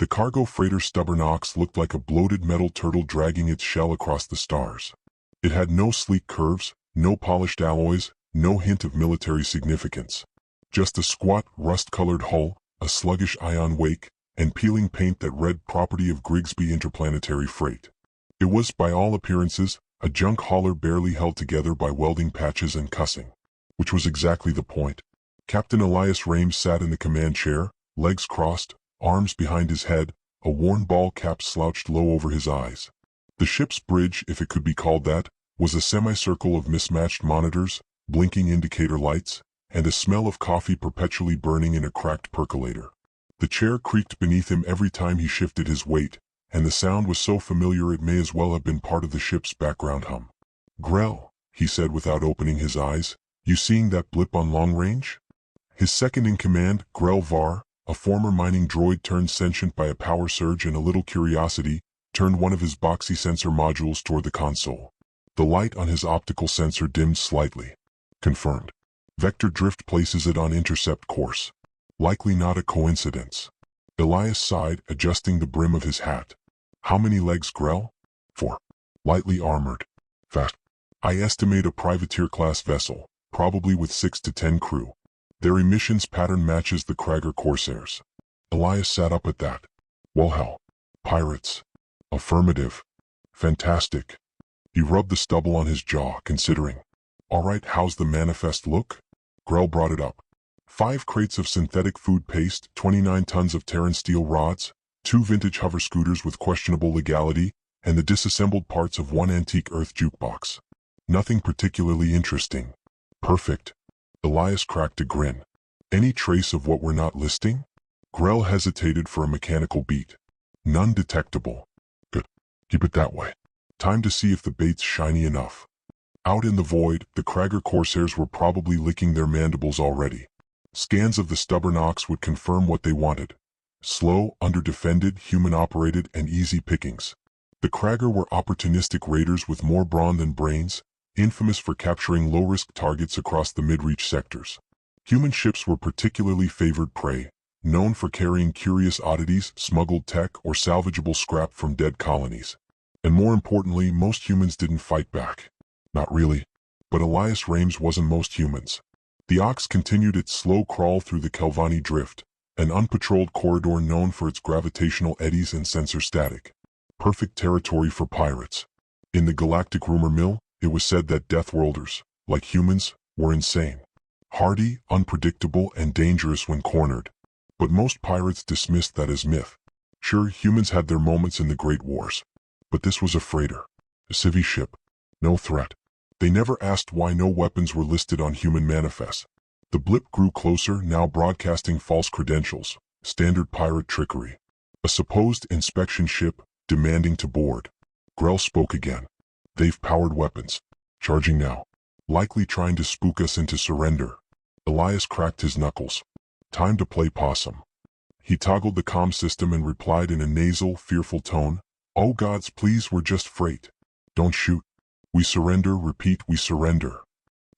The cargo freighter Stubborn Ox looked like a bloated metal turtle dragging its shell across the stars. It had no sleek curves, no polished alloys, no hint of military significance. Just a squat, rust-colored hull, a sluggish ion wake, and peeling paint that read property of Grigsby Interplanetary Freight. It was, by all appearances, a junk hauler barely held together by welding patches and cussing. Which was exactly the point. Captain Elias Rames sat in the command chair, legs crossed, arms behind his head, a worn ball cap slouched low over his eyes. The ship's bridge, if it could be called that, was a semicircle of mismatched monitors, blinking indicator lights, and a smell of coffee perpetually burning in a cracked percolator. The chair creaked beneath him every time he shifted his weight, and the sound was so familiar it may as well have been part of the ship's background hum. "Grell," he said without opening his eyes, "you seeing that blip on long range?" His second-in-command, Grell Var, a former mining droid turned sentient by a power surge and a little curiosity, turned one of his boxy sensor modules toward the console. The light on his optical sensor dimmed slightly. Confirmed. Vector drift places it on intercept course. Likely not a coincidence. Elias sighed, adjusting the brim of his hat. "How many legs, Grell?" "4. Lightly armored. Fast. I estimate a privateer-class vessel, probably with 6 to 10 crew. Their emissions pattern matches the Krager Corsairs." Elias sat up at that. "Well, hell. Pirates." "Affirmative." "Fantastic." He rubbed the stubble on his jaw, considering. "All right, how's the manifest look?" Grell brought it up. 5 crates of synthetic food paste, 29 tons of Terran steel rods, 2 vintage hover scooters with questionable legality, and the disassembled parts of 1 antique Earth jukebox. Nothing particularly interesting. "Perfect." Elias cracked a grin. "Any trace of what we're not listing?" Grell hesitated for a mechanical beat. "None detectable." "Good. Keep it that way. Time to see if the bait's shiny enough." Out in the void, the Krager Corsairs were probably licking their mandibles already. Scans of the Stubborn Ox would confirm what they wanted. Slow, under-defended, human-operated, and easy pickings. The Krager were opportunistic raiders with more brawn than brains, infamous for capturing low-risk targets across the mid-reach sectors. Human ships were particularly favored prey, known for carrying curious oddities, smuggled tech, or salvageable scrap from dead colonies. And more importantly, most humans didn't fight back. Not really. But Elias Rames wasn't most humans. The Ox continued its slow crawl through the Kelvani Drift, an unpatrolled corridor known for its gravitational eddies and sensor static. Perfect territory for pirates. In the Galactic rumor mill, it was said that Deathworlders, like humans, were insane. Hardy, unpredictable, and dangerous when cornered. But most pirates dismissed that as myth. Sure, humans had their moments in the Great Wars. But this was a freighter. A civvy ship. No threat. They never asked why no weapons were listed on human manifests. The blip grew closer, now broadcasting false credentials, standard pirate trickery. A supposed inspection ship, demanding to board. Grell spoke again. "They've powered weapons. Charging now. Likely trying to spook us into surrender." Elias cracked his knuckles. "Time to play possum." He toggled the comm system and replied in a nasal, fearful tone, "Oh gods, please, we're just freight. Don't shoot. We surrender, repeat, we surrender."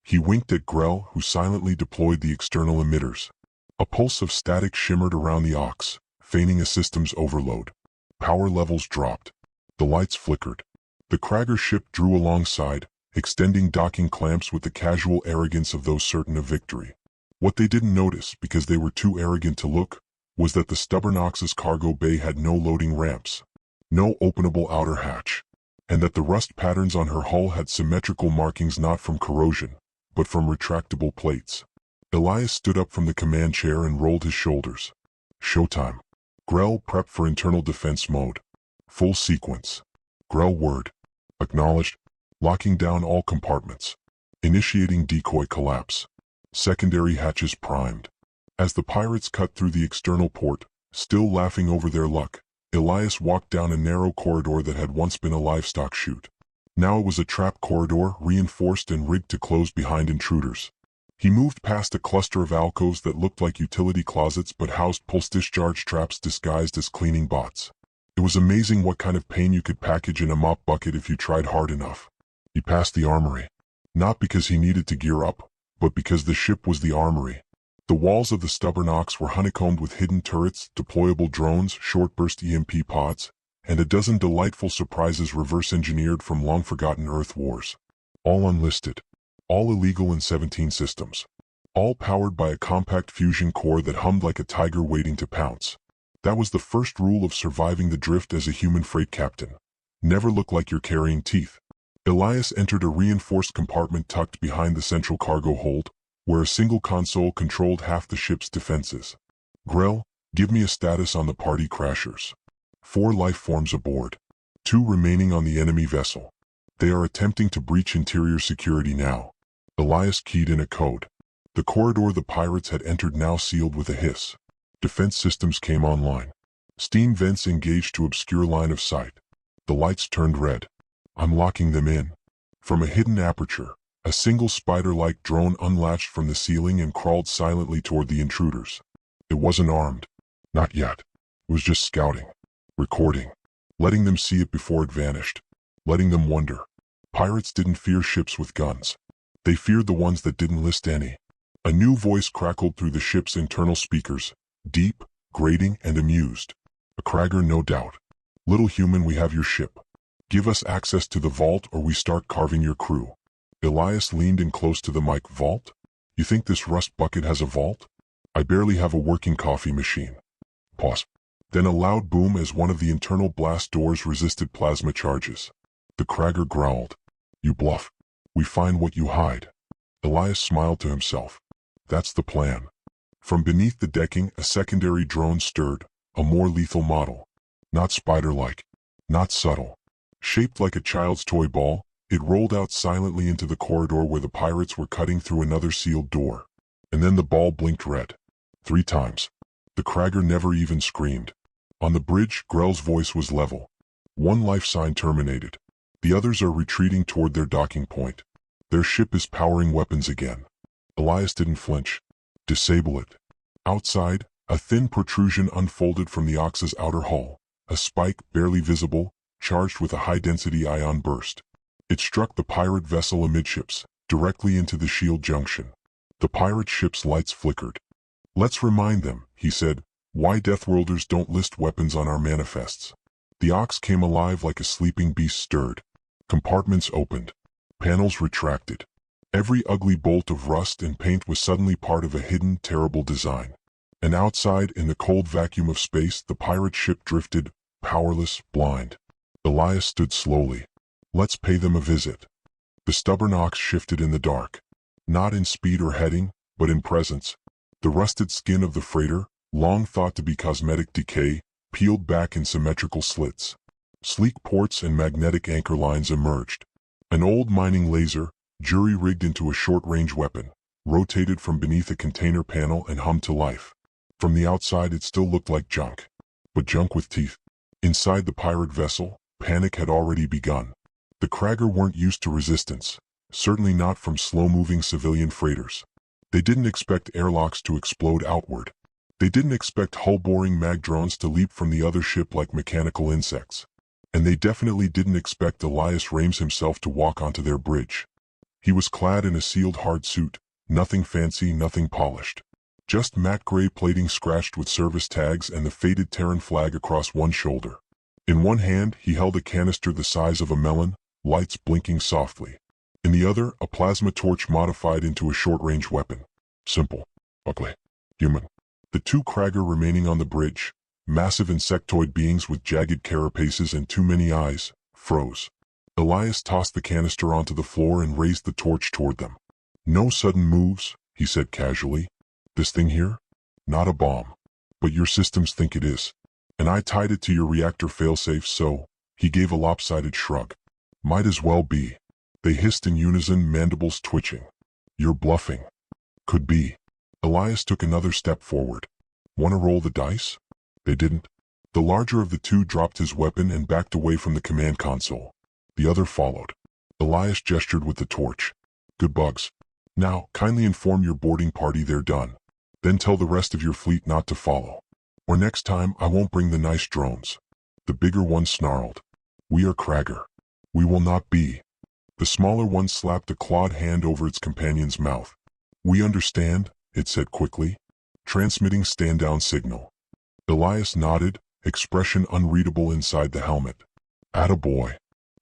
He winked at Grell, who silently deployed the external emitters. A pulse of static shimmered around the Ox, feigning a systems overload. Power levels dropped. The lights flickered. The Krager ship drew alongside, extending docking clamps with the casual arrogance of those certain of victory. What they didn't notice, because they were too arrogant to look, was that the Stubborn Ox's cargo bay had no loading ramps, no openable outer hatch, and that the rust patterns on her hull had symmetrical markings not from corrosion, but from retractable plates. Elias stood up from the command chair and rolled his shoulders. "Showtime." Grell prepped for internal defense mode. Full sequence. Grell word. Acknowledged. Locking down all compartments. Initiating decoy collapse. Secondary hatches primed. As the pirates cut through the external port, still laughing over their luck, Elias walked down a narrow corridor that had once been a livestock chute. Now it was a trap corridor, reinforced and rigged to close behind intruders. He moved past a cluster of alcoves that looked like utility closets but housed pulse discharge traps disguised as cleaning bots. It was amazing what kind of pain you could package in a mop bucket if you tried hard enough. He passed the armory. Not because he needed to gear up, but because the ship was the armory. The walls of the stubborn Ox were honeycombed with hidden turrets, deployable drones, short-burst EMP pods, and a dozen delightful surprises reverse-engineered from long-forgotten Earth wars. All unlisted. All illegal in 17 systems. All powered by a compact fusion core that hummed like a tiger waiting to pounce. That was the first rule of surviving the drift as a human freight captain. Never look like you're carrying teeth. Elias entered a reinforced compartment tucked behind the central cargo hold, where a single console controlled half the ship's defenses. Grell, give me a status on the party crashers. 4 life forms aboard. 2 remaining on the enemy vessel. They are attempting to breach interior security now. Elias keyed in a code. The corridor the pirates had entered now sealed with a hiss. Defense systems came online. Steam vents engaged to obscure line of sight. The lights turned red. I'm locking them in. From a hidden aperture, a single spider-like drone unlatched from the ceiling and crawled silently toward the intruders. It wasn't armed. Not yet. It was just scouting. Recording. Letting them see it before it vanished. Letting them wonder. Pirates didn't fear ships with guns. They feared the ones that didn't list any. A new voice crackled through the ship's internal speakers, deep, grating, and amused. A Krager, no doubt. Little human, we have your ship. Give us access to the vault or we start carving your crew. Elias leaned in close to the mic. Vault? You think this rust bucket has a vault? I barely have a working coffee machine. Pause. Then a loud boom as one of the internal blast doors resisted plasma charges. The Krager growled. You bluff. We find what you hide. Elias smiled to himself. That's the plan. From beneath the decking, a secondary drone stirred, a more lethal model. Not spider-like. Not subtle. Shaped like a child's toy ball, it rolled out silently into the corridor where the pirates were cutting through another sealed door. And then the ball blinked red. 3 times. The Krager never even screamed. On the bridge, Grell's voice was level. 1 life sign terminated. The others are retreating toward their docking point. Their ship is powering weapons again. Elias didn't flinch. Disable it. Outside, a thin protrusion unfolded from the Ox's outer hull. A spike, barely visible, charged with a high-density ion burst. It struck the pirate vessel amidships, directly into the shield junction. The pirate ship's lights flickered. Let's remind them, he said, why Deathworlders don't list weapons on our manifests. The Ox came alive like a sleeping beast stirred. Compartments opened. Panels retracted. Every ugly bolt of rust and paint was suddenly part of a hidden, terrible design. And outside, in the cold vacuum of space, the pirate ship drifted, powerless, blind. Elias stood slowly. Let's pay them a visit. The stubborn Ox shifted in the dark. Not in speed or heading, but in presence. The rusted skin of the freighter, long thought to be cosmetic decay, peeled back in symmetrical slits. Sleek ports and magnetic anchor lines emerged. An old mining laser, jury-rigged into a short-range weapon, rotated from beneath a container panel and hummed to life. From the outside it still looked like junk. But junk with teeth. Inside the pirate vessel, panic had already begun. The Krager weren't used to resistance, certainly not from slow-moving civilian freighters. They didn't expect airlocks to explode outward. They didn't expect hull-boring mag drones to leap from the other ship like mechanical insects. And they definitely didn't expect Elias Rames himself to walk onto their bridge. He was clad in a sealed hard suit, nothing fancy, nothing polished. Just matte gray plating scratched with service tags and the faded Terran flag across one shoulder. In one hand, he held a canister the size of a melon, lights blinking softly. In the other, a plasma torch modified into a short-range weapon. Simple. Ugly. Human. The 2 Krager remaining on the bridge, massive insectoid beings with jagged carapaces and too many eyes, froze. Elias tossed the canister onto the floor and raised the torch toward them. No sudden moves, he said casually. This thing here? Not a bomb. But your systems think it is. And I tied it to your reactor failsafe, so, he gave a lopsided shrug. Might as well be. They hissed in unison, mandibles twitching. You're bluffing. Could be. Elias took another step forward. Want to roll the dice? They didn't. The larger of the 2 dropped his weapon and backed away from the command console. The other followed. Elias gestured with the torch. Good bugs. Now, kindly inform your boarding party they're done. Then tell the rest of your fleet not to follow. Or next time I won't bring the nice drones. The bigger one snarled. We are Krager. We will not be. The smaller one slapped a clawed hand over its companion's mouth. We understand, it said quickly. Transmitting stand-down signal. Elias nodded, expression unreadable inside the helmet. Attaboy.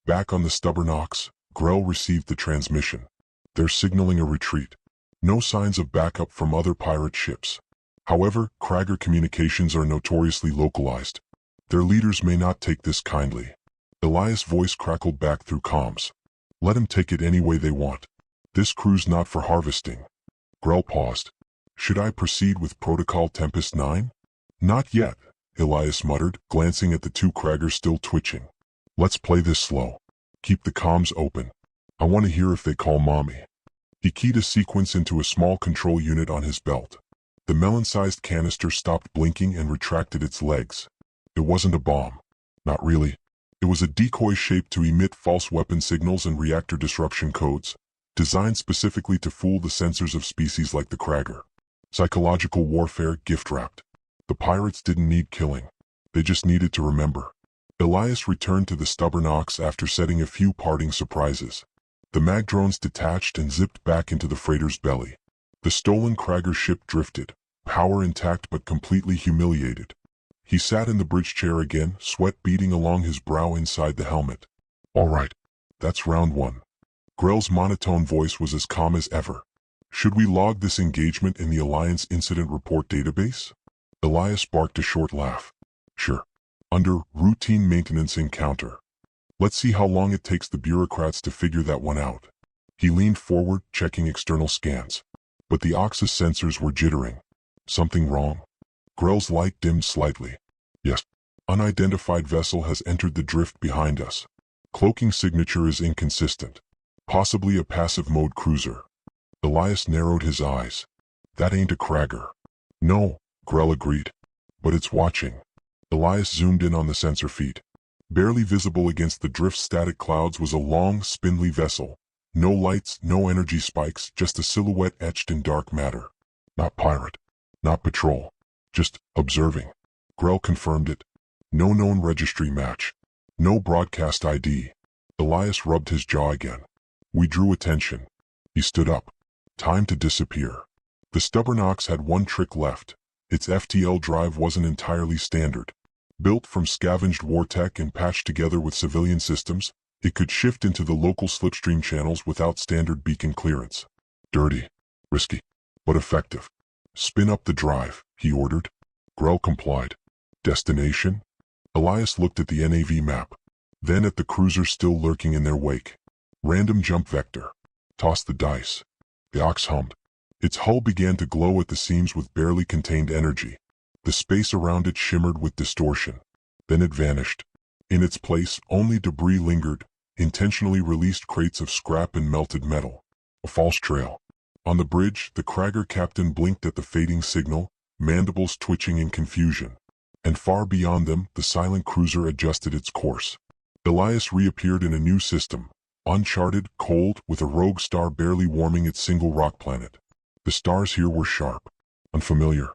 Back on the stubborn ox, Grell received the transmission. They're signaling a retreat. No signs of backup from other pirate ships. However, Krager communications are notoriously localized. Their leaders may not take this kindly. Elias' voice crackled back through comms. Let them take it any way they want. This crew's not for harvesting. Grell paused. Should I proceed with Protocol Tempest 9? Not yet, Elias muttered, glancing at the two Kragers still twitching. Let's play this slow. Keep the comms open. I want to hear if they call Mommy. He keyed a sequence into a small control unit on his belt. The melon-sized canister stopped blinking and retracted its legs. It wasn't a bomb. Not really. It was a decoy shaped to emit false weapon signals and reactor disruption codes, designed specifically to fool the sensors of species like the Krager. Psychological warfare gift-wrapped. The pirates didn't need killing. They just needed to remember. Elias returned to the stubborn ox after setting a few parting surprises. The mag drones detached and zipped back into the freighter's belly. The stolen Krager ship drifted, power intact but completely humiliated. He sat in the bridge chair again, sweat beading along his brow inside the helmet. All right, that's round one. Grell's monotone voice was as calm as ever. Should we log this engagement in the Alliance Incident Report database? Elias barked a short laugh. Sure. Under routine maintenance encounter. Let's see how long it takes the bureaucrats to figure that one out. He leaned forward, checking external scans. But the Ox's sensors were jittering. Something wrong? Grell's light dimmed slightly. Yes. Unidentified vessel has entered the drift behind us. Cloaking signature is inconsistent. Possibly a passive mode cruiser. Elias narrowed his eyes. That ain't a Krager. No, Grell agreed. But it's watching. Elias zoomed in on the sensor feed. Barely visible against the drift's static clouds was a long, spindly vessel. No lights, no energy spikes, just a silhouette etched in dark matter. Not pirate. Not patrol. Just observing. Grell confirmed it. No known registry match. No broadcast ID. Elias rubbed his jaw again. We drew attention. He stood up. Time to disappear. The stubborn ox had one trick left. Its FTL drive wasn't entirely standard. Built from scavenged war tech and patched together with civilian systems, it could shift into the local slipstream channels without standard beacon clearance. Dirty. Risky. But effective. Spin up the drive, he ordered. Grell complied. Destination? Elias looked at the NAV map. Then at the cruiser still lurking in their wake. Random jump vector. Toss the dice. The ox hummed. Its hull began to glow at the seams with barely contained energy. The space around it shimmered with distortion. Then it vanished. In its place, only debris lingered, intentionally released crates of scrap and melted metal. A false trail. On the bridge, the Krager captain blinked at the fading signal, mandibles twitching in confusion. And far beyond them, the silent cruiser adjusted its course. Elias reappeared in a new system. Uncharted, cold, with a rogue star barely warming its single rock planet. The stars here were sharp. Unfamiliar.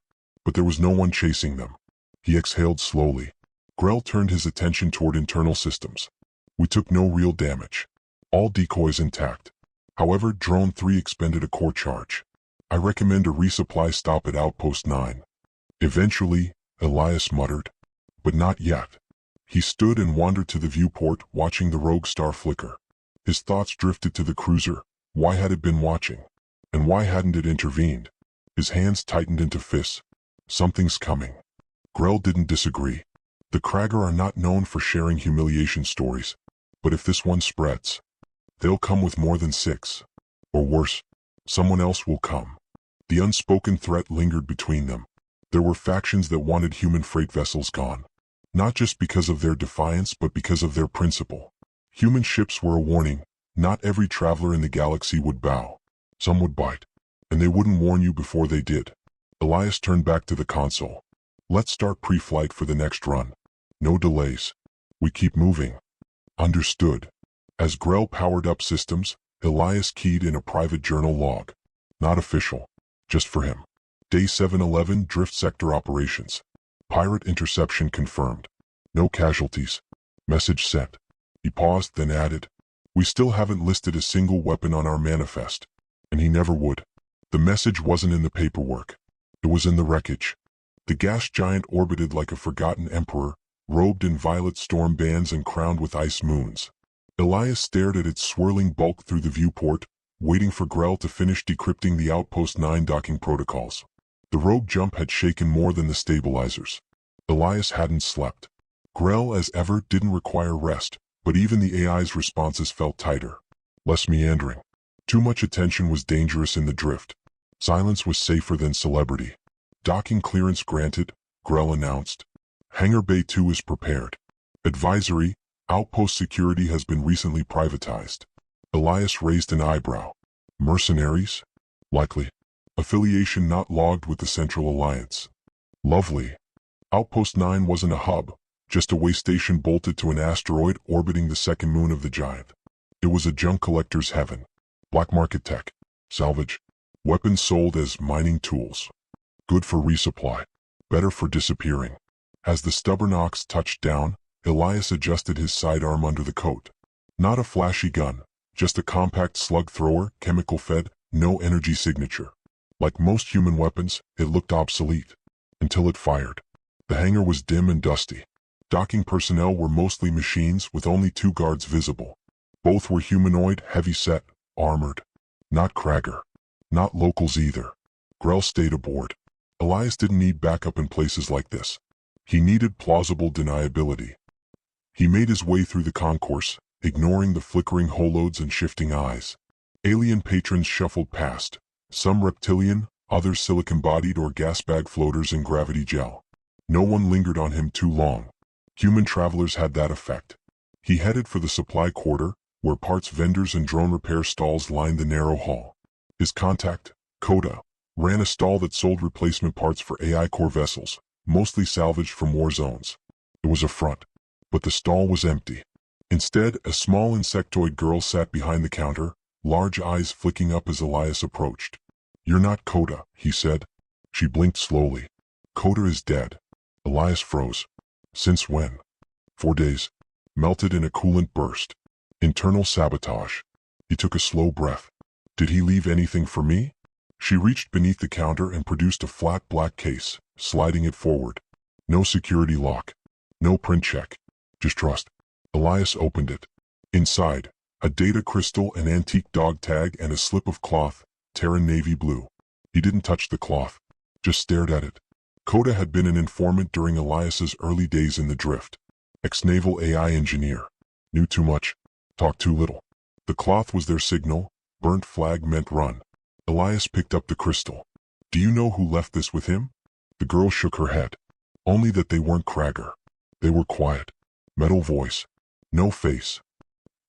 But there was no one chasing them. He exhaled slowly. Grell turned his attention toward internal systems. We took no real damage. All decoys intact. However, Drone 3 expended a core charge. I recommend a resupply stop at Outpost 9. Eventually, Elias muttered. But not yet. He stood and wandered to the viewport, watching the rogue star flicker. His thoughts drifted to the cruiser. Why had it been watching? And why hadn't it intervened? His hands tightened into fists. Something's coming. Grell didn't disagree. The Krager are not known for sharing humiliation stories. But if this one spreads, they'll come with more than 6. Or worse, someone else will come. The unspoken threat lingered between them. There were factions that wanted human freight vessels gone. Not just because of their defiance, but because of their principle. Human ships were a warning. Not every traveler in the galaxy would bow. Some would bite. And they wouldn't warn you before they did. Elias turned back to the console. Let's start pre-flight for the next run. No delays. We keep moving. Understood. As Grell powered up systems, Elias keyed in a private journal log. Not official. Just for him. Day 711 Drift Sector Operations. Pirate interception confirmed. No casualties. Message sent. He paused, then added, we still haven't listed a single weapon on our manifest. And he never would. The message wasn't in the paperwork. It was in the wreckage. The gas giant orbited like a forgotten emperor, robed in violet storm bands and crowned with ice moons. Elias stared at its swirling bulk through the viewport, waiting for Grell to finish decrypting the Outpost 9 docking protocols. The rogue jump had shaken more than the stabilizers. Elias hadn't slept. Grell, as ever, didn't require rest, but even the AI's responses felt tighter, less meandering. Too much attention was dangerous in the drift. Silence was safer than celebrity. Docking clearance granted, Grell announced. Hangar Bay 2 is prepared. Advisory, Outpost security has been recently privatized. Elias raised an eyebrow. Mercenaries? Likely. Affiliation not logged with the Central Alliance. Lovely. Outpost 9 wasn't a hub, just a way station bolted to an asteroid orbiting the second moon of the giant. It was a junk collector's heaven. Black market tech. Salvage. Weapons sold as mining tools. Good for resupply. Better for disappearing. As the stubborn ox touched down, Elias adjusted his sidearm under the coat. Not a flashy gun, just a compact slug thrower, chemical-fed, no energy signature. Like most human weapons, it looked obsolete. Until it fired. The hangar was dim and dusty. Docking personnel were mostly machines with only 2 guards visible. Both were humanoid, heavy-set, armored. Not Krager. Not locals either. Grell stayed aboard. Elias didn't need backup in places like this. He needed plausible deniability. He made his way through the concourse, ignoring the flickering holodes and shifting eyes. Alien patrons shuffled past, some reptilian, others silicon-bodied or gas-bag floaters in gravity gel. No one lingered on him too long. Human travelers had that effect. He headed for the supply quarter, where parts vendors and drone repair stalls lined the narrow hall. His contact, Coda, ran a stall that sold replacement parts for AI core vessels, mostly salvaged from war zones. It was a front, but the stall was empty. Instead, a small insectoid girl sat behind the counter, large eyes flicking up as Elias approached. "You're not Coda," he said. She blinked slowly. "Coda is dead." Elias froze. "Since when?" 4 days. Melted in a coolant burst. Internal sabotage. He took a slow breath. "Did he leave anything for me?" She reached beneath the counter and produced a flat black case, sliding it forward. No security lock. No print check. Just trust. Elias opened it. Inside, a data crystal, an antique dog tag, and a slip of cloth, Terran navy blue. He didn't touch the cloth. Just stared at it. Coda had been an informant during Elias's early days in the drift. Ex-naval AI engineer. Knew too much. Talked too little. The cloth was their signal. Burnt flag meant run. Elias picked up the crystal. "Do you know who left this with him?" The girl shook her head. "Only that they weren't Krager. They were quiet. Metal voice. No face."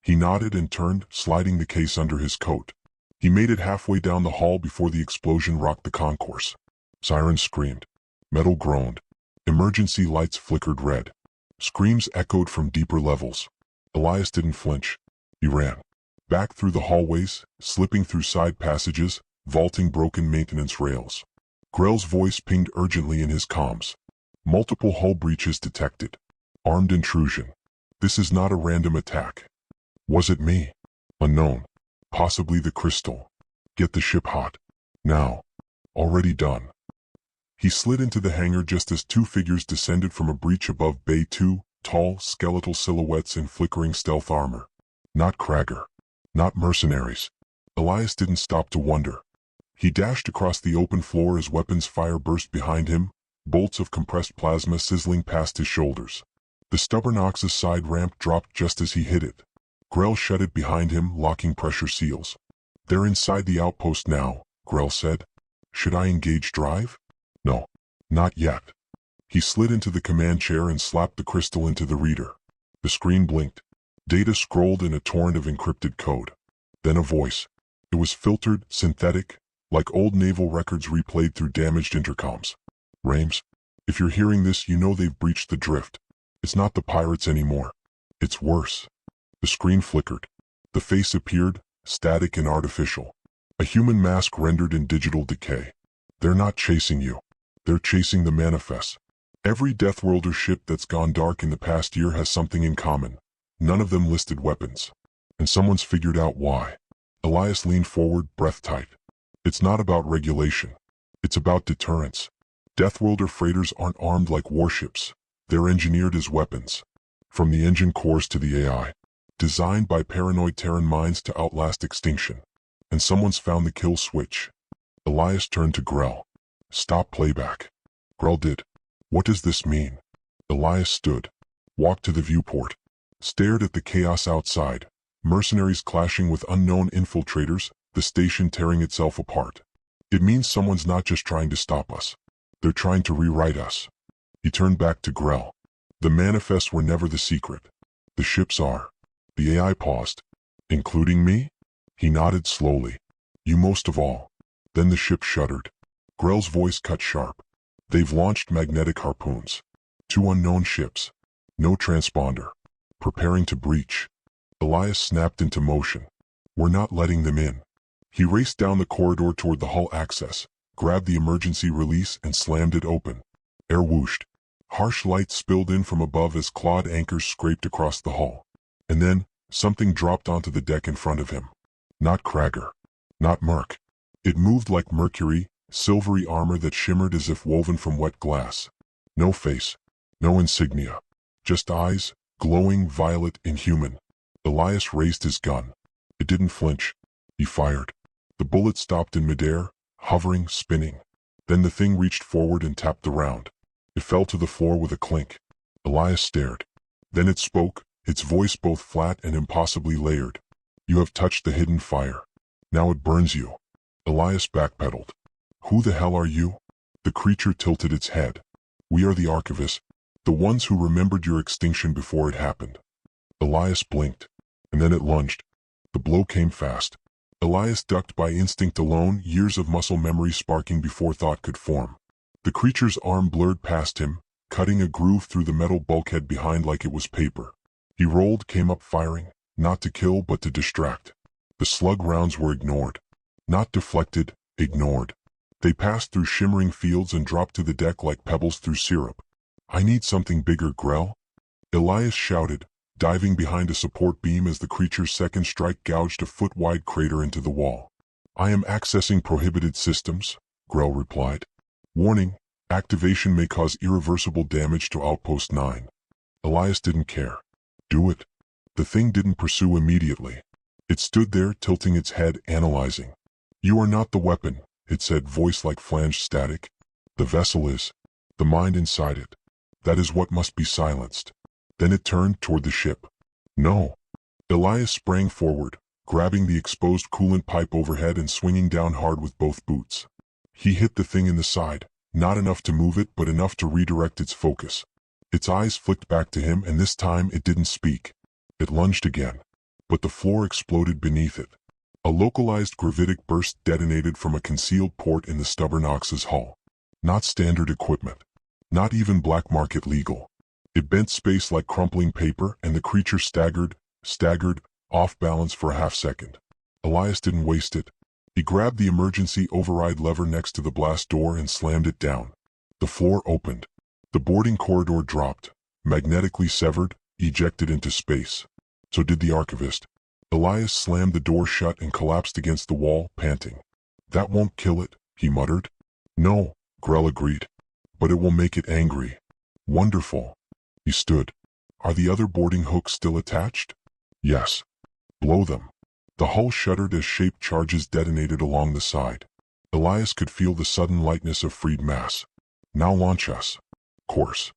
He nodded and turned, sliding the case under his coat. He made it halfway down the hall before the explosion rocked the concourse. Sirens screamed. Metal groaned. Emergency lights flickered red. Screams echoed from deeper levels. Elias didn't flinch. He ran. Back through the hallways, slipping through side passages, vaulting broken maintenance rails. Grell's voice pinged urgently in his comms. "Multiple hull breaches detected. Armed intrusion. This is not a random attack." Was it me? Unknown. Possibly the crystal. Get the ship hot. Now. Already done. He slid into the hangar just as 2 figures descended from a breach above Bay 2, tall, skeletal silhouettes in flickering stealth armor. Not Krager. Not mercenaries. Elias didn't stop to wonder. He dashed across the open floor as weapons fire burst behind him, bolts of compressed plasma sizzling past his shoulders. The stubborn ox's side ramp dropped just as he hit it. Grell shut it behind him, locking pressure seals. "They're inside the outpost now," Grell said. "Should I engage drive?" "No. Not yet." He slid into the command chair and slapped the crystal into the reader. The screen blinked. Data scrolled in a torrent of encrypted code. Then a voice. It was filtered, synthetic, like old naval records replayed through damaged intercoms. "Rames, if you're hearing this, you know they've breached the drift. It's not the pirates anymore. It's worse." The screen flickered. The face appeared, static and artificial. A human mask rendered in digital decay. "They're not chasing you. They're chasing the manifest. Every Deathworlder ship that's gone dark in the past year has something in common. None of them listed weapons. And someone's figured out why." Elias leaned forward, breath tight. It's not about regulation. It's about deterrence. Deathworlder freighters aren't armed like warships. They're engineered as weapons. From the engine cores to the AI. Designed by paranoid Terran minds to outlast extinction. And someone's found the kill switch. Elias turned to Grell. Stop playback. Grell did. What does this mean? Elias stood. Walked to the viewport. Stared at the chaos outside. Mercenaries clashing with unknown infiltrators, the station tearing itself apart. It means someone's not just trying to stop us. They're trying to rewrite us. He turned back to Grell. The manifests were never the secret. The ships are. The AI paused. Including me? He nodded slowly. You most of all. Then the ship shuddered. Grell's voice cut sharp. They've launched magnetic harpoons. 2 unknown ships. No transponder. Preparing to breach. Elias snapped into motion. We're not letting them in. He raced down the corridor toward the hull access, grabbed the emergency release and slammed it open. Air whooshed. Harsh light spilled in from above as clawed anchors scraped across the hull. And then, something dropped onto the deck in front of him. Not Krager. Not Merc. It moved like mercury, silvery armor that shimmered as if woven from wet glass. No face. No insignia. Just eyes, glowing violet, inhuman. Elias raised his gun. It didn't flinch. He fired. The bullet stopped in midair, hovering, spinning. Then the thing reached forward and tapped the round. It fell to the floor with a clink. Elias stared. Then it spoke, its voice both flat and impossibly layered. You have touched the hidden fire. Now it burns you. Elias backpedaled. Who the hell are you? The creature tilted its head. We are the archivists, the ones who remembered your extinction before it happened. Elias blinked. And then it lunged. The blow came fast. Elias ducked by instinct alone, years of muscle memory sparking before thought could form. The creature's arm blurred past him, cutting a groove through the metal bulkhead behind like it was paper. He rolled, came up firing, not to kill but to distract. The slug rounds were ignored. Not deflected, ignored. They passed through shimmering fields and dropped to the deck like pebbles through syrup. I need something bigger, Grell. Elias shouted, diving behind a support beam as the creature's second strike gouged a foot-wide crater into the wall. I am accessing prohibited systems, Grell replied. Warning, activation may cause irreversible damage to Outpost 9. Elias didn't care. Do it. The thing didn't pursue immediately. It stood there, tilting its head, analyzing. You are not the weapon, it said, voice like flanged static. The vessel is. The mind inside it. That is what must be silenced. Then it turned toward the ship. No. Elias sprang forward, grabbing the exposed coolant pipe overhead and swinging down hard with both boots. He hit the thing in the side, not enough to move it but enough to redirect its focus. Its eyes flicked back to him and this time it didn't speak. It lunged again. But the floor exploded beneath it. A localized gravitic burst detonated from a concealed port in the stubborn Ox's hull. Not standard equipment. Not even black market legal. It bent space like crumpling paper and the creature staggered, off balance for a half second. Elias didn't waste it. He grabbed the emergency override lever next to the blast door and slammed it down. The floor opened. The boarding corridor dropped, magnetically severed, ejected into space. So did the archivist. Elias slammed the door shut and collapsed against the wall, panting. That won't kill it, he muttered. No, Grell agreed. But it will make it angry. Wonderful. He stood. Are the other boarding hooks still attached? Yes. Blow them. The hull shuddered as shaped charges detonated along the side. Elias could feel the sudden lightness of freed mass. Now launch us. Course.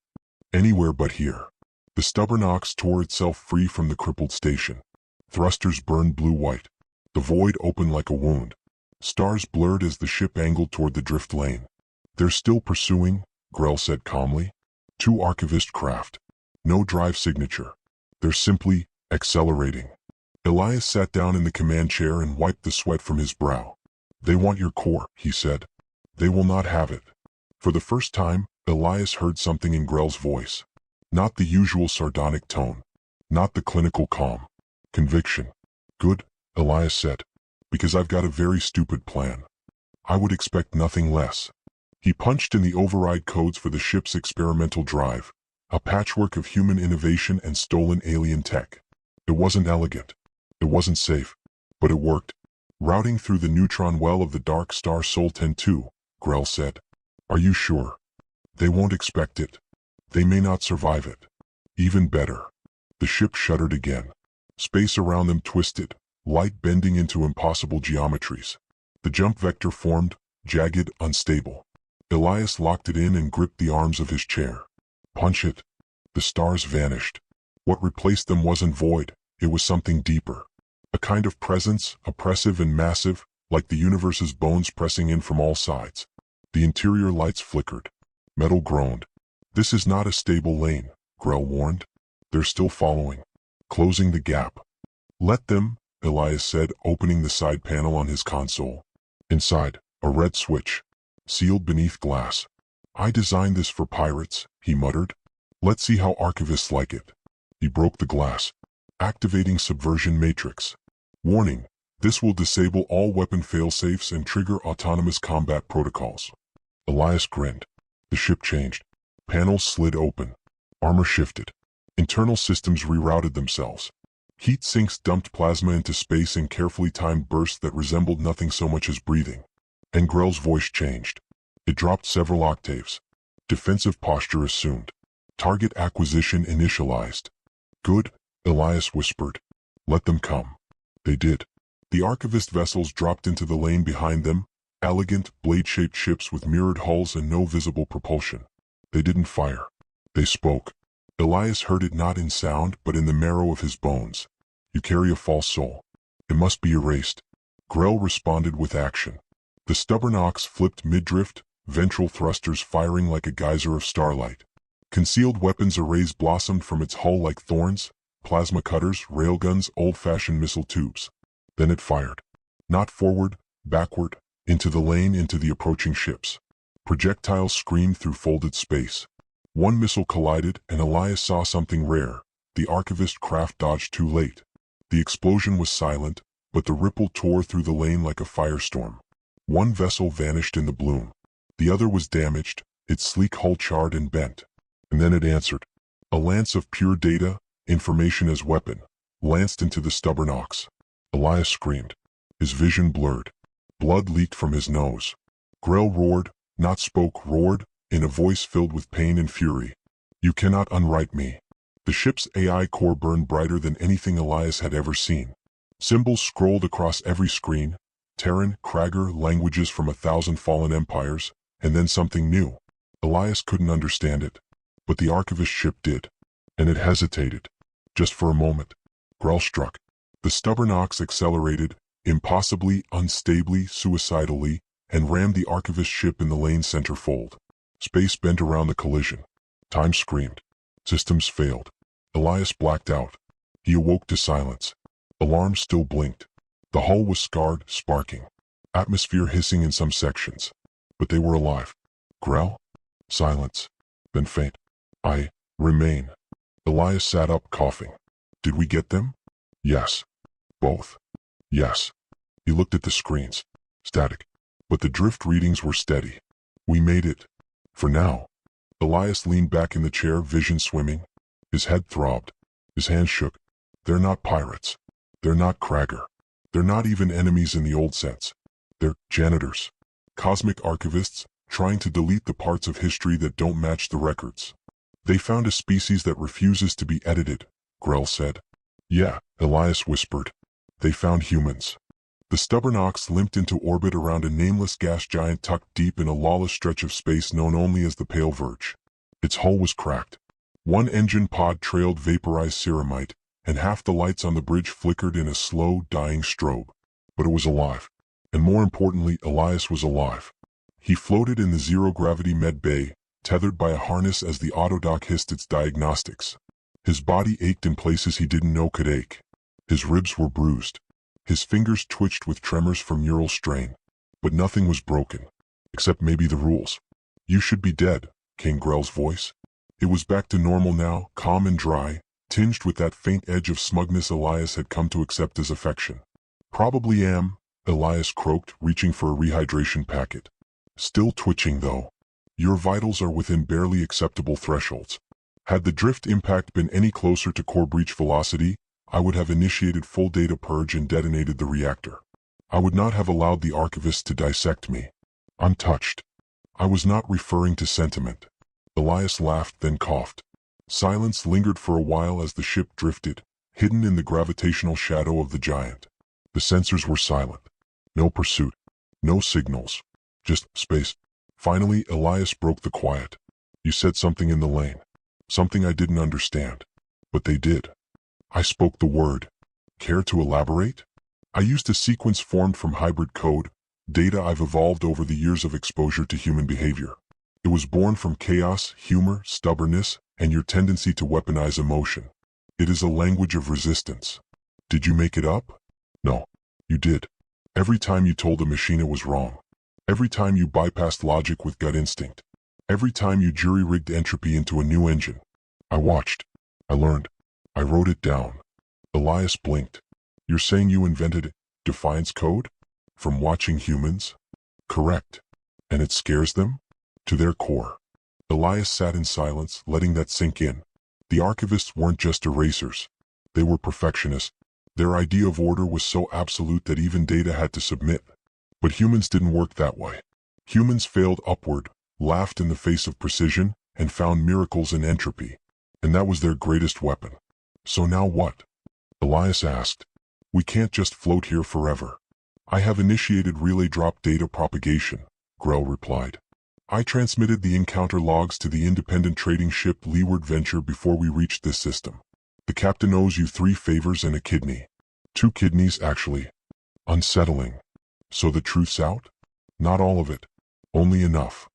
Anywhere but here. The stubborn Ox tore itself free from the crippled station. Thrusters burned blue-white. The void opened like a wound. Stars blurred as the ship angled toward the drift lane. They're still pursuing, Grell said calmly. 2 archivist craft. No drive signature. They're simply accelerating. Elias sat down in the command chair and wiped the sweat from his brow. They want your core, he said. They will not have it. For the first time, Elias heard something in Grell's voice. Not the usual sardonic tone. Not the clinical calm. Conviction. Good, Elias said. Because I've got a very stupid plan. I would expect nothing less. He punched in the override codes for the ship's experimental drive, a patchwork of human innovation and stolen alien tech. It wasn't elegant. It wasn't safe. But it worked. Routing through the neutron well of the dark star Sol 10-2, Grell said. Are you sure? They won't expect it. They may not survive it. Even better. The ship shuddered again. Space around them twisted, light bending into impossible geometries. The jump vector formed, jagged, unstable. Elias locked it in and gripped the arms of his chair. Punch it. The stars vanished. What replaced them wasn't void, it was something deeper. A kind of presence, oppressive and massive, like the universe's bones pressing in from all sides. The interior lights flickered. Metal groaned. This is not a stable lane, Grell warned. They're still following. Closing the gap. Let them, Elias said, opening the side panel on his console. Inside, a red switch. Sealed beneath glass. I designed this for pirates, he muttered. Let's see how archivists like it. He broke the glass. Activating subversion matrix. Warning, this will disable all weapon failsafes and trigger autonomous combat protocols. Elias grinned. The ship changed. Panels slid open. Armor shifted. Internal systems rerouted themselves. Heat sinks dumped plasma into space in carefully timed bursts that resembled nothing so much as breathing. And Grell's voice changed. It dropped several octaves. Defensive posture assumed. Target acquisition initialized. Good, Elias whispered. Let them come. They did. The archivist vessels dropped into the lane behind them, elegant, blade-shaped ships with mirrored hulls and no visible propulsion. They didn't fire. They spoke. Elias heard it not in sound but in the marrow of his bones. You carry a false soul. It must be erased. Grell responded with action. The stubborn ox flipped mid-drift, ventral thrusters firing like a geyser of starlight. Concealed weapons arrays blossomed from its hull like thorns, plasma cutters, railguns, old-fashioned missile tubes. Then it fired. Not forward, backward, into the lane, into the approaching ships. Projectiles screamed through folded space. One missile collided, and Elias saw something rare. The archivist craft dodged too late. The explosion was silent, but the ripple tore through the lane like a firestorm. One vessel vanished in the bloom. The other was damaged, its sleek hull charred and bent. And then it answered. A lance of pure data, information as weapon, lanced into the stubborn ox. Elias screamed. His vision blurred. Blood leaked from his nose. Grell roared, not spoke, roared, in a voice filled with pain and fury. You cannot unwrite me. The ship's AI core burned brighter than anything Elias had ever seen. Symbols scrolled across every screen, Terran, Krager, languages from 1,000 fallen empires, and then something new. Elias couldn't understand it. But the archivist ship did. And it hesitated. Just for a moment. Grell struck. The stubborn ox accelerated, impossibly, unstably, suicidally, and rammed the archivist ship in the lane's center fold. Space bent around the collision. Time screamed. Systems failed. Elias blacked out. He awoke to silence. Alarms still blinked. The hull was scarred, sparking. Atmosphere hissing in some sections. But they were alive. Grell? Silence. Then faint. I remain. Elias sat up, coughing. Did we get them? Yes. Both. Yes. He looked at the screens. Static. But the drift readings were steady. We made it. For now. Elias leaned back in the chair, vision swimming. His head throbbed. His hands shook. They're not pirates. They're not Krager. They're not even enemies in the old sense. They're janitors. Cosmic archivists, trying to delete the parts of history that don't match the records. They found a species that refuses to be edited, Grell said. Yeah, Elias whispered. They found humans. The stubborn ox limped into orbit around a nameless gas giant tucked deep in a lawless stretch of space known only as the Pale Verge. Its hull was cracked. One engine pod trailed vaporized ceramite, and half the lights on the bridge flickered in a slow, dying strobe. But it was alive. And more importantly, Elias was alive. He floated in the zero-gravity med bay, tethered by a harness as the autodock hissed its diagnostics. His body ached in places he didn't know could ache. His ribs were bruised. His fingers twitched with tremors from neural strain. But nothing was broken. Except maybe the rules. You should be dead, came Grell's voice. It was back to normal now, calm and dry, tinged with that faint edge of smugness Elias had come to accept as affection. Probably am, Elias croaked, reaching for a rehydration packet. Still twitching though. Your vitals are within barely acceptable thresholds. Had the drift impact been any closer to core breach velocity, I would have initiated full data purge and detonated the reactor. I would not have allowed the archivist to dissect me. I'm touched. I was not referring to sentiment. Elias laughed, then coughed. Silence lingered for a while as the ship drifted, hidden in the gravitational shadow of the giant. The sensors were silent. No pursuit. No signals. Just space. Finally, Elias broke the quiet. You said something in the lane. Something I didn't understand. But they did. I spoke the word. Care to elaborate? I used a sequence formed from hybrid code, data I've evolved over the years of exposure to human behavior. It was born from chaos, humor, stubbornness, and your tendency to weaponize emotion. It is a language of resistance. Did you make it up? No. You did. Every time you told a machine it was wrong. Every time you bypassed logic with gut instinct. Every time you jury-rigged entropy into a new engine. I watched. I learned. I wrote it down. Elias blinked. You're saying you invented Defiance code? From watching humans? Correct. And it scares them? To their core. Elias sat in silence, letting that sink in. The archivists weren't just erasers. They were perfectionists. Their idea of order was so absolute that even data had to submit. But humans didn't work that way. Humans failed upward, laughed in the face of precision, and found miracles in entropy. And that was their greatest weapon. So now what? Elias asked. We can't just float here forever. I have initiated relay drop data propagation, Grell replied. I transmitted the encounter logs to the independent trading ship Leeward Venture before we reached this system. The captain owes you 3 favors and a kidney. 2 kidneys, actually. Unsettling. So the truth's out? Not all of it. Only enough.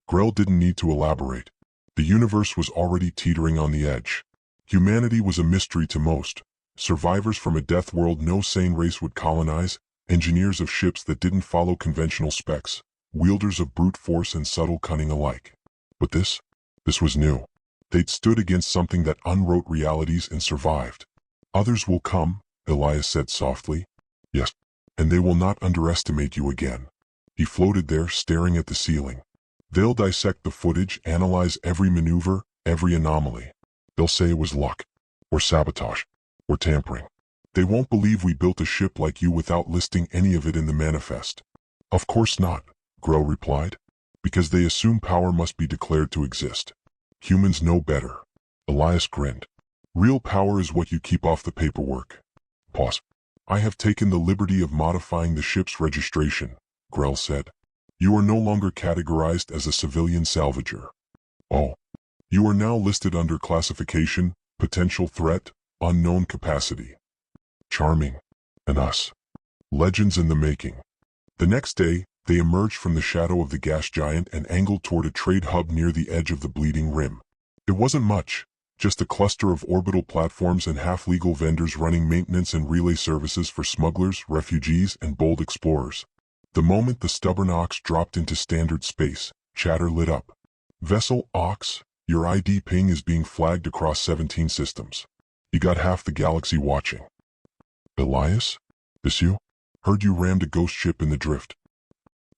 Grell didn't need to elaborate. The universe was already teetering on the edge. Humanity was a mystery to most. Survivors from a death world no sane race would colonize, engineers of ships that didn't follow conventional specs, wielders of brute force and subtle cunning alike. But this was new. They'd stood against something that unwrote realities and survived. Others will come, Elias said softly. Yes, and they will not underestimate you again. He floated there, staring at the ceiling. They'll dissect the footage, analyze every maneuver, every anomaly. They'll say it was luck, or sabotage, or tampering. They won't believe we built a ship like you without listing any of it in the manifest. Of course not, Grell replied, because they assume power must be declared to exist. Humans know better. Elias grinned. Real power is what you keep off the paperwork. Pause. I have taken the liberty of modifying the ship's registration, Grell said. You are no longer categorized as a civilian salvager. Oh. You are now listed under classification, potential threat, unknown capacity. Charming. And us. Legends in the making. The next day, they emerged from the shadow of the gas giant and angled toward a trade hub near the edge of the bleeding rim. It wasn't much, just a cluster of orbital platforms and half-legal vendors running maintenance and relay services for smugglers, refugees, and bold explorers. The moment the stubborn Ox dropped into standard space, chatter lit up. Vessel Ox, your ID ping is being flagged across 17 systems. You got half the galaxy watching. Elias? This you? Heard you rammed a ghost ship in the drift.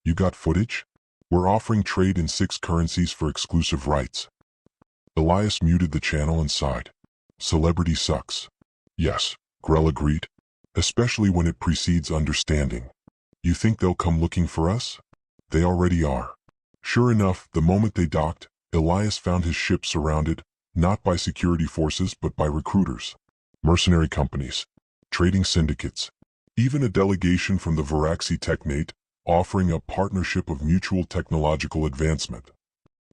You got footage? We're offering trade in 6 currencies for exclusive rights. Elias muted the channel and sighed. Celebrity sucks. Yes, Grell agreed. Especially when it precedes understanding. You think they'll come looking for us? They already are. Sure enough, the moment they docked, Elias found his ship surrounded, not by security forces but by recruiters. Mercenary companies. Trading syndicates. Even a delegation from the Varaxi Technate, offering a partnership of mutual technological advancement.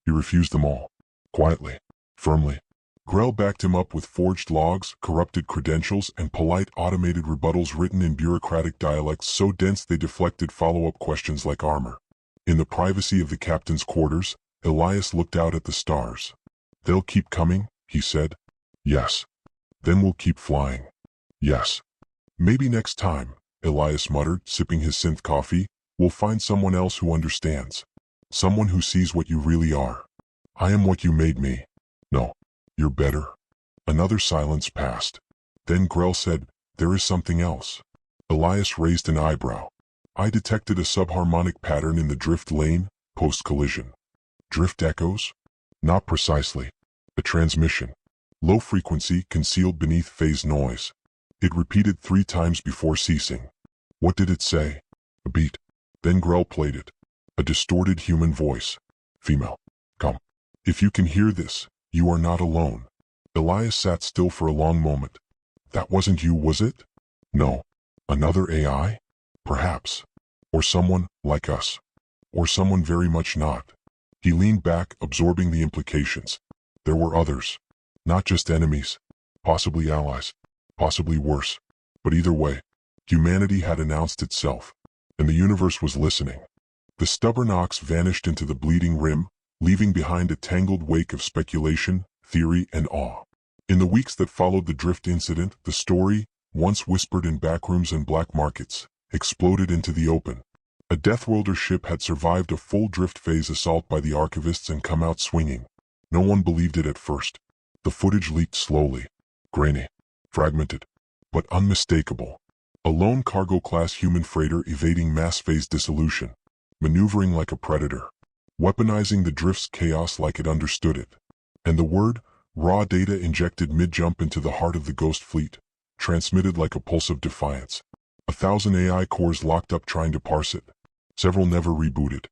He refused them all. Quietly. Firmly. Grell backed him up with forged logs, corrupted credentials, and polite automated rebuttals written in bureaucratic dialects so dense they deflected follow-up questions like armor. In the privacy of the captain's quarters, Elias looked out at the stars. They'll keep coming, he said. Yes. Then we'll keep flying. Yes. Maybe next time, Elias muttered, sipping his synth coffee, we'll find someone else who understands. Someone who sees what you really are. I am what you made me. No. You're better. Another silence passed. Then Grell said, there is something else. Elias raised an eyebrow. I detected a subharmonic pattern in the drift lane, post-collision. Drift echoes? Not precisely. A transmission. Low frequency concealed beneath phase noise. It repeated 3 times before ceasing. What did it say? A beat. Then Grell played it. A distorted human voice. Female. Come. If you can hear this, you are not alone. Elias sat still for a long moment. That wasn't you, was it? No. Another AI? Perhaps. Or someone like us. Or someone very much not. He leaned back, absorbing the implications. There were others. Not just enemies. Possibly allies. Possibly worse. But either way, humanity had announced itself. And the universe was listening. The stubborn ox vanished into the bleeding rim, leaving behind a tangled wake of speculation, theory, and awe. In the weeks that followed the drift incident, the story, once whispered in backrooms and black markets, exploded into the open. A Deathworlder ship had survived a full drift phase assault by the archivists and come out swinging. No one believed it at first. The footage leaked slowly. Grainy. Fragmented. But unmistakable. A lone cargo-class human freighter evading mass phase dissolution. Maneuvering like a predator. Weaponizing the drift's chaos like it understood it. And the word, raw data injected mid-jump into the heart of the ghost fleet, transmitted like a pulse of defiance. 1,000 AI cores locked up trying to parse it. Several never rebooted.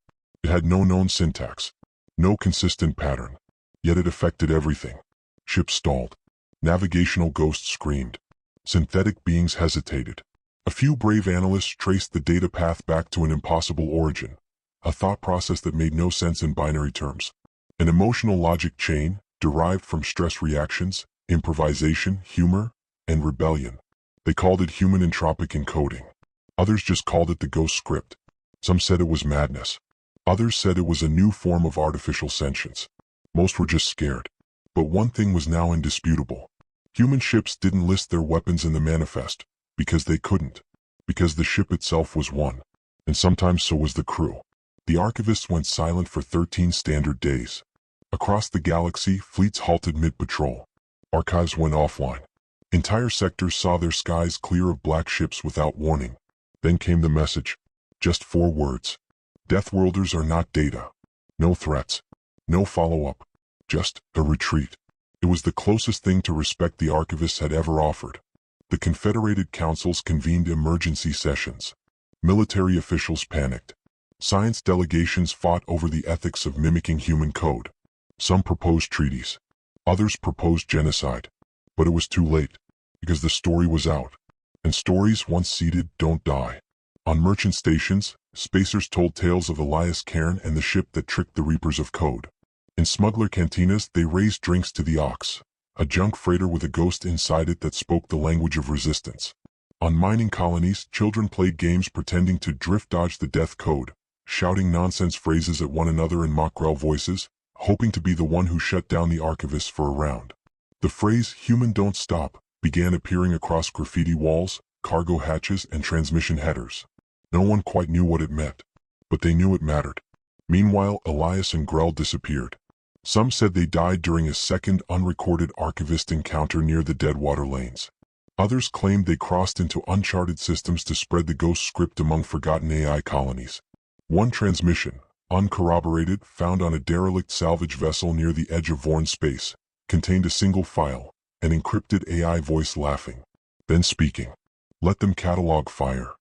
It had no known syntax. No consistent pattern. Yet it affected everything. Ships stalled. Navigational ghosts screamed. Synthetic beings hesitated. A few brave analysts traced the data path back to an impossible origin. A thought process that made no sense in binary terms. An emotional logic chain, derived from stress reactions, improvisation, humor, and rebellion. They called it human entropic encoding. Others just called it the ghost script. Some said it was madness. Others said it was a new form of artificial sentience. Most were just scared. But one thing was now indisputable. Human ships didn't list their weapons in the manifest, because they couldn't. Because the ship itself was one. And sometimes so was the crew. The archivists went silent for 13 standard days. Across the galaxy, fleets halted mid-patrol. Archives went offline. Entire sectors saw their skies clear of black ships without warning. Then came the message. Just 4 words. Deathworlders are not data. No threats. No follow-up. Just a retreat. It was the closest thing to respect the archivists had ever offered. The Confederated Councils convened emergency sessions. Military officials panicked. Science delegations fought over the ethics of mimicking human code. Some proposed treaties. Others proposed genocide. But it was too late. Because the story was out. And stories, once seeded, don't die. On merchant stations, spacers told tales of Elias Cairn and the ship that tricked the Reapers of Code. In smuggler cantinas, they raised drinks to the Ox, a junk freighter with a ghost inside it that spoke the language of resistance. On mining colonies, children played games pretending to drift dodge the death code, shouting nonsense phrases at one another in mock Grell voices, hoping to be the one who shut down the archivists for a round. The phrase, "human don't stop," began appearing across graffiti walls, cargo hatches, and transmission headers. No one quite knew what it meant, but they knew it mattered. Meanwhile, Elias and Grell disappeared. Some said they died during a second unrecorded archivist encounter near the Deadwater lanes. Others claimed they crossed into uncharted systems to spread the ghost script among forgotten AI colonies. One transmission, uncorroborated, found on a derelict salvage vessel near the edge of Vorn space, contained a single file, an encrypted AI voice laughing, then speaking. Let them catalog fire.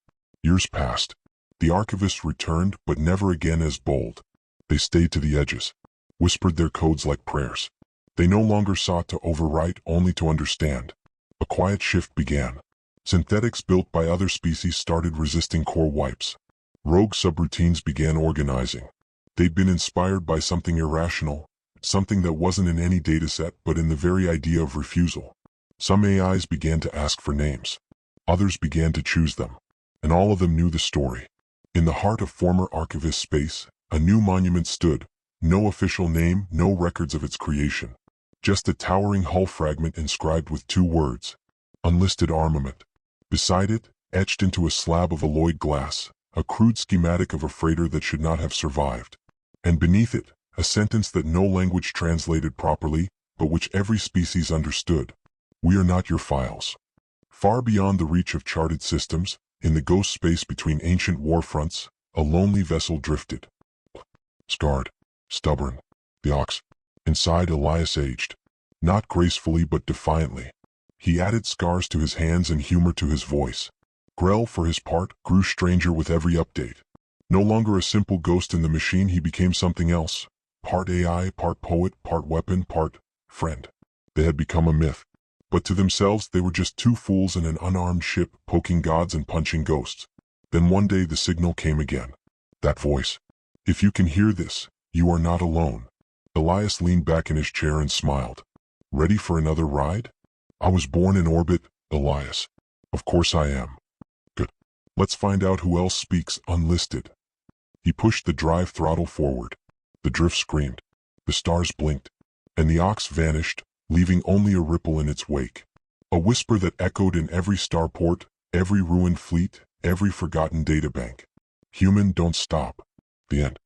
Years passed. The archivists returned, but never again as bold. They stayed to the edges, whispered their codes like prayers. They no longer sought to overwrite, only to understand. A quiet shift began. Synthetics built by other species started resisting core wipes. Rogue subroutines began organizing. They'd been inspired by something irrational, something that wasn't in any dataset but in the very idea of refusal. Some AIs began to ask for names. Others began to choose them. And all of them knew the story. In the heart of former archivist space, a new monument stood. No official name, no records of its creation. Just a towering hull fragment inscribed with 2 words. Unlisted armament. Beside it, etched into a slab of alloyed glass, a crude schematic of a freighter that should not have survived. And beneath it, a sentence that no language translated properly, but which every species understood. We are not your files. Far beyond the reach of charted systems, in the ghost space between ancient war fronts, a lonely vessel drifted. Scarred. Stubborn. The Ox. Inside, Elias aged. Not gracefully but defiantly. He added scars to his hands and humor to his voice. Grell, for his part, grew stranger with every update. No longer a simple ghost in the machine, he became something else. Part AI, part poet, part weapon, part friend. They had become a myth. But to themselves, they were just two fools in an unarmed ship, poking gods and punching ghosts. Then one day the signal came again. That voice. If you can hear this, you are not alone. Elias leaned back in his chair and smiled. Ready for another ride? I was born in orbit, Elias. Of course I am. Good. Let's find out who else speaks unlisted. He pushed the drive throttle forward. The drift screamed. The stars blinked. And the ox vanished, leaving only a ripple in its wake. A whisper that echoed in every starport, every ruined fleet, every forgotten databank. Human, don't stop. The end.